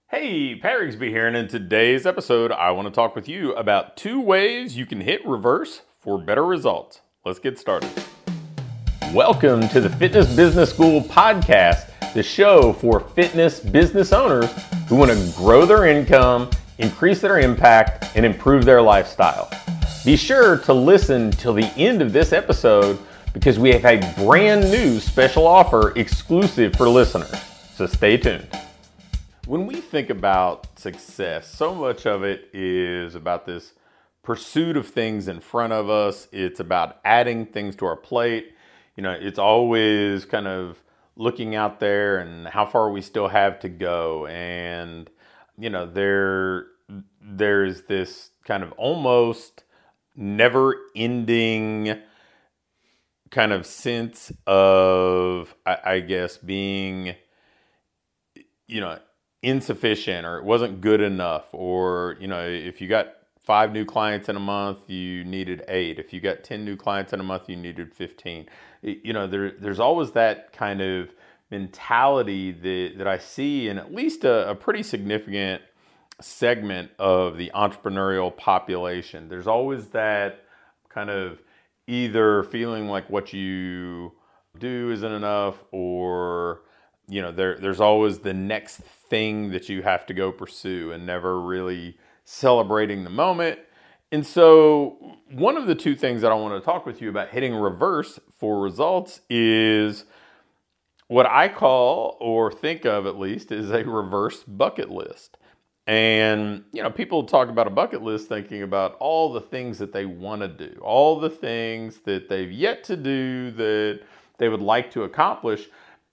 Hey, Pat Rigsby here, and in today's episode, I want to talk with you about 2 ways you can hit reverse for better results. Let's get started. Welcome to the Fitness Business School podcast, the show for fitness business owners who want to grow their income, increase their impact, and improve their lifestyle. Be sure to listen till the end of this episode because we have a brand new special offer exclusive for listeners. So stay tuned. When we think about success, so much of it is about this pursuit of things in front of us. It's about adding things to our plate. It's always kind of looking out there and how far we still have to go. And, there's this kind of almost never-ending kind of sense of, I guess, being, insufficient, or it wasn't good enough, or if you got 5 new clients in a month, you needed 8. If you got 10 new clients in a month, you needed 15. There's always that kind of mentality that I see in at least a pretty significant segment of the entrepreneurial population. There's always that kind of either feeling like what you do isn't enough, or there's always the next thing that you have to go pursue and never really celebrating the moment. And so one of the 2 things that I want to talk with you about hitting reverse for results is what I call, or think of at least, is a reverse bucket list. And, people talk about a bucket list thinking about all the things that they want to do, all the things that they've yet to do that they would like to accomplish.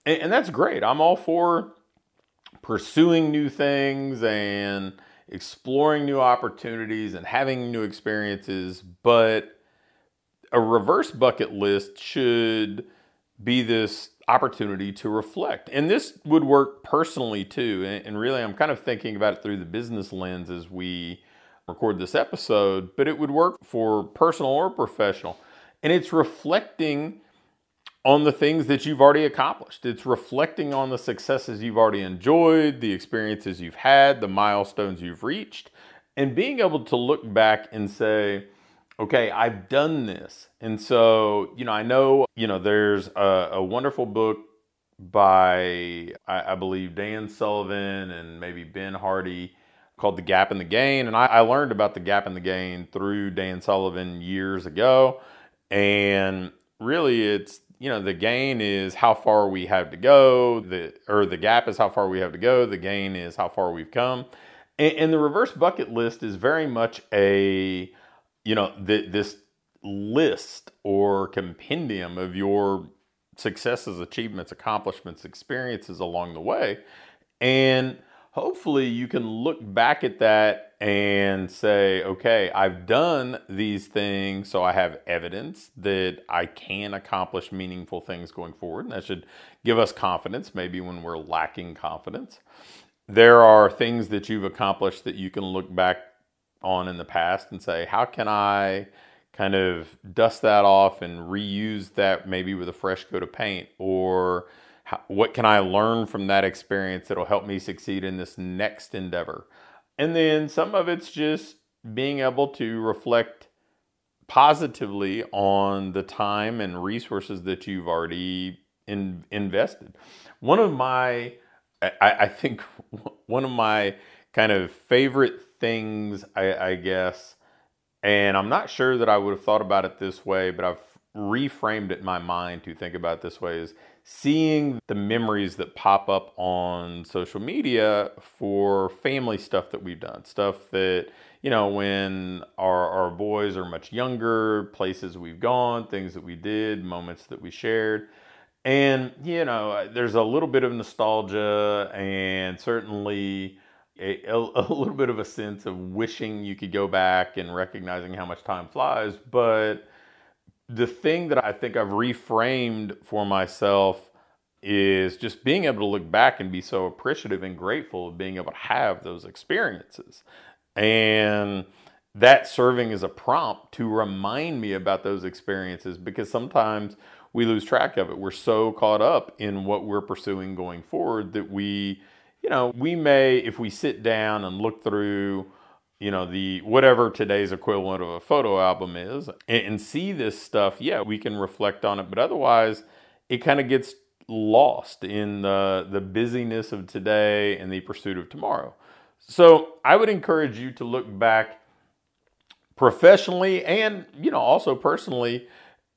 And that's great. I'm all for pursuing new things and exploring new opportunities and having new experiences. But a reverse bucket list should be this opportunity to reflect. And this would work personally too. And really, I'm kind of thinking about it through the business lens as we record this episode, but it would work for personal or professional. And it's reflecting on the things that you've already accomplished. It's reflecting on the successes you've already enjoyed, the experiences you've had, the milestones you've reached, and being able to look back and say, okay, I've done this. And so, I know, there's a wonderful book by, I believe, Dan Sullivan and maybe Ben Hardy called The Gap and the Gain. And I learned about The Gap and the Gain through Dan Sullivan years ago. And really it's, the gain is how far we have to go, the gap is how far we have to go, the gain is how far we've come. And the reverse bucket list is very much a, this list or compendium of your successes, achievements, accomplishments, experiences along the way. And hopefully you can look back at that and say, okay, I've done these things, so I have evidence that I can accomplish meaningful things going forward. And that should give us confidence, maybe when we're lacking confidence. There are things that you've accomplished that you can look back on in the past and say, how can I kind of dust that off and reuse that maybe with a fresh coat of paint? Or what can I learn from that experience that'll help me succeed in this next endeavor? And then some of it's just being able to reflect positively on the time and resources that you've already invested. I think one of my kind of favorite things, I guess, and I'm not sure that I would have thought about it this way, but I've reframed it in my mind to think about it this way, is seeing the memories that pop up on social media for family stuff that we've done, stuff that, when our boys are much younger, places we've gone, things that we did, moments that we shared. And, there's a little bit of nostalgia and certainly a little bit of a sense of wishing you could go back and recognizing how much time flies. But the thing that I think I've reframed for myself is just being able to look back and be so appreciative and grateful of being able to have those experiences. And that serving as a prompt to remind me about those experiences, because sometimes we lose track of it. We're so caught up in what we're pursuing going forward that we, we may, if we sit down and look through, the whatever today's equivalent of a photo album is and see this stuff, yeah, we can reflect on it. But otherwise, it kind of gets lost in the busyness of today and the pursuit of tomorrow. So I would encourage you to look back professionally and, also personally,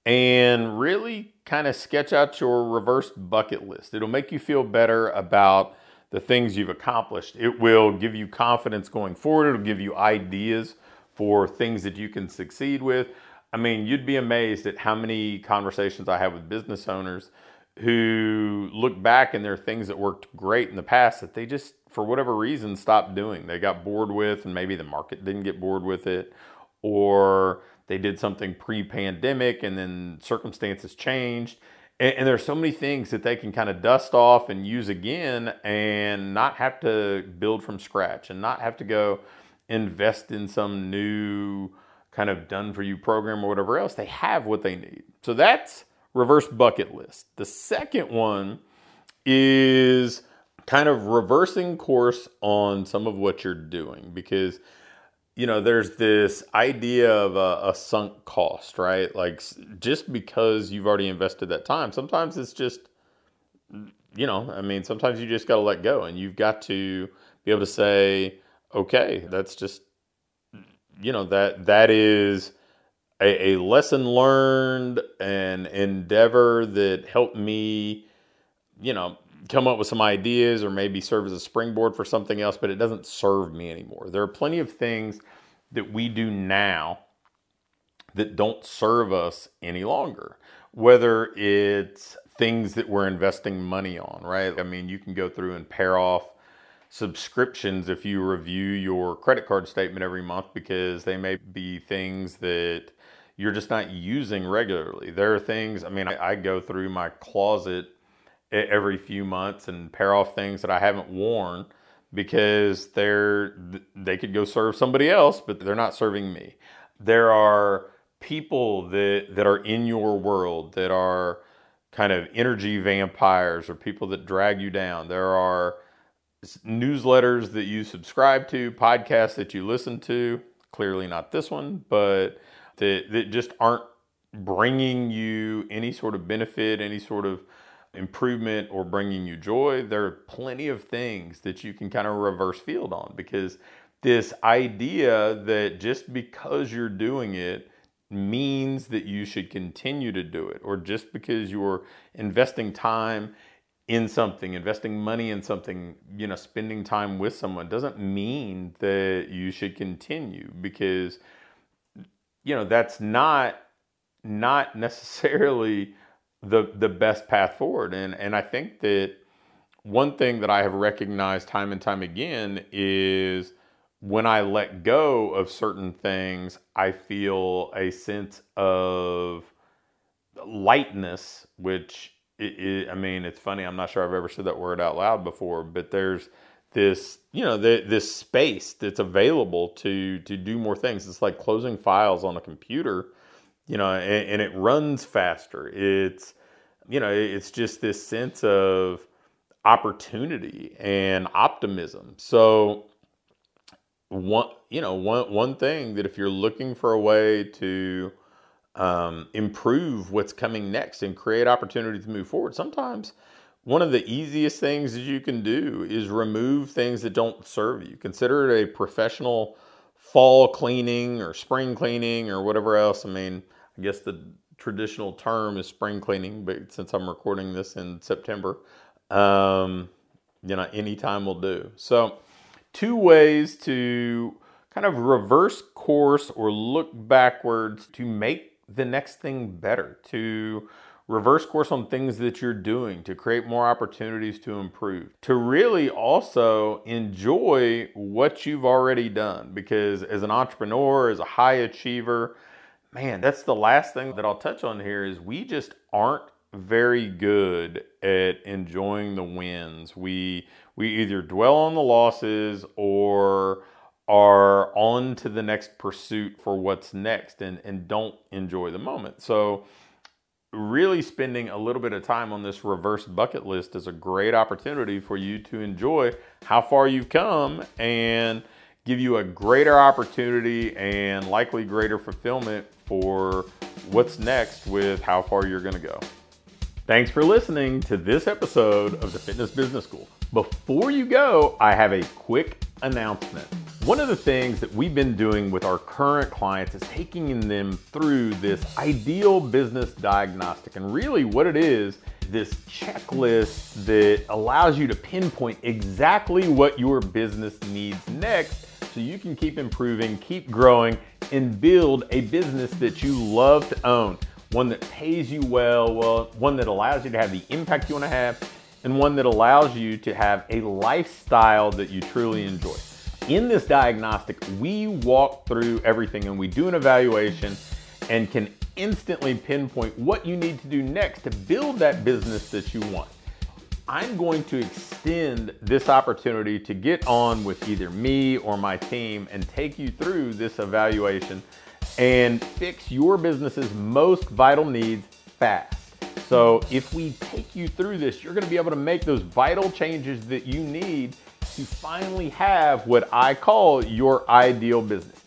and really kind of sketch out your reverse bucket list. It'll make you feel better about the things you've accomplished. It will give you confidence going forward. It'll give you ideas for things that you can succeed with. I mean, you'd be amazed at how many conversations I have with business owners who look back and there are things that worked great in the past that they just, for whatever reason, stopped doing. They got bored with, and maybe the market didn't get bored with it, or they did something pre-pandemic and then circumstances changed. And there's so many things that they can kind of dust off and use again and not have to build from scratch and not have to go invest in some new kind of done-for-you program or whatever else. They have what they need. So that's reverse bucket list. The second one is kind of reversing course on some of what you're doing, because there's this idea of a sunk cost, right? Like, just because you've already invested that time, sometimes it's just, sometimes you just got to let go, and you've got to be able to say, okay, that's just, that is a lesson learned, an endeavor that helped me, come up with some ideas or maybe serve as a springboard for something else, but it doesn't serve me anymore. There are plenty of things that we do now that don't serve us any longer, whether it's things that we're investing money on, right? I mean, you can go through and pair off subscriptions if you review your credit card statement every month, because they may be things that you're just not using regularly. There are things, I go through my closet every few months and pair off things that I haven't worn because they could go serve somebody else, but they're not serving me. There are people that are in your world that are kind of energy vampires or people that drag you down. There are newsletters that you subscribe to, podcasts that you listen to, clearly not this one, but that just aren't bringing you any sort of benefit, any sort of improvement, or bringing you joy. There are plenty of things that you can kind of reverse field on, because this idea that just because you're doing it means that you should continue to do it, or just because you're investing time in something, investing money in something, spending time with someone, doesn't mean that you should continue, because that's not necessarily the best path forward. And I think that one thing that I have recognized time and time again is when I let go of certain things, I feel a sense of lightness, which it's funny. I'm not sure I've ever said that word out loud before, but there's this, this space that's available to do more things. It's like closing files on a computer, and it runs faster. It's, it's just this sense of opportunity and optimism. So one thing that if you're looking for a way to improve what's coming next and create opportunities to move forward, sometimes one of the easiest things that you can do is remove things that don't serve you. Consider it a professional fall cleaning or spring cleaning or whatever else. I guess the traditional term is spring cleaning, but since I'm recording this in September, any time will do. So 2 ways to kind of reverse course or look backwards to make the next thing better, to reverse course on things that you're doing, to create more opportunities to improve, to really also enjoy what you've already done. Because as an entrepreneur, as a high achiever, man, that's the last thing that I'll touch on here, is we just aren't very good at enjoying the wins. We either dwell on the losses or are on to the next pursuit for what's next and don't enjoy the moment. So really spending a little bit of time on this reverse bucket list is a great opportunity for you to enjoy how far you've come and give you a greater opportunity and likely greater fulfillment for what's next with how far you're going to go. Thanks for listening to this episode of the Fitness Business School. Before you go, I have a quick announcement. One of the things that we've been doing with our current clients is taking them through this ideal business diagnostic. And really what it is, this checklist that allows you to pinpoint exactly what your business needs next so you can keep improving, keep growing, and build a business that you love to own. One that pays you well, one that allows you to have the impact you want to have, and one that allows you to have a lifestyle that you truly enjoy. In this diagnostic, we walk through everything and we do an evaluation and can instantly pinpoint what you need to do next to build that business that you want. I'm going to extend this opportunity to get on with either me or my team and take you through this evaluation and fix your business's most vital needs fast. So if we take you through this, you're going to be able to make those vital changes that you need to finally have what I call your ideal business.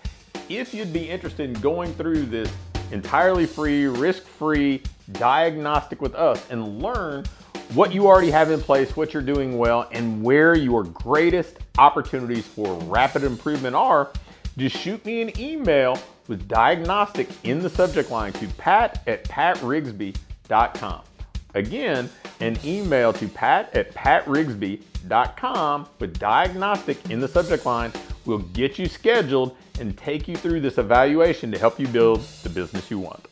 If you'd be interested in going through this entirely free, risk-free diagnostic with us and learn what you already have in place, what you're doing well, and where your greatest opportunities for rapid improvement are, just shoot me an email with diagnostic in the subject line to pat@patrigsby.com. Again, an email to pat@patrigsby.com with diagnostic in the subject line will get you scheduled and take you through this evaluation to help you build the business you want.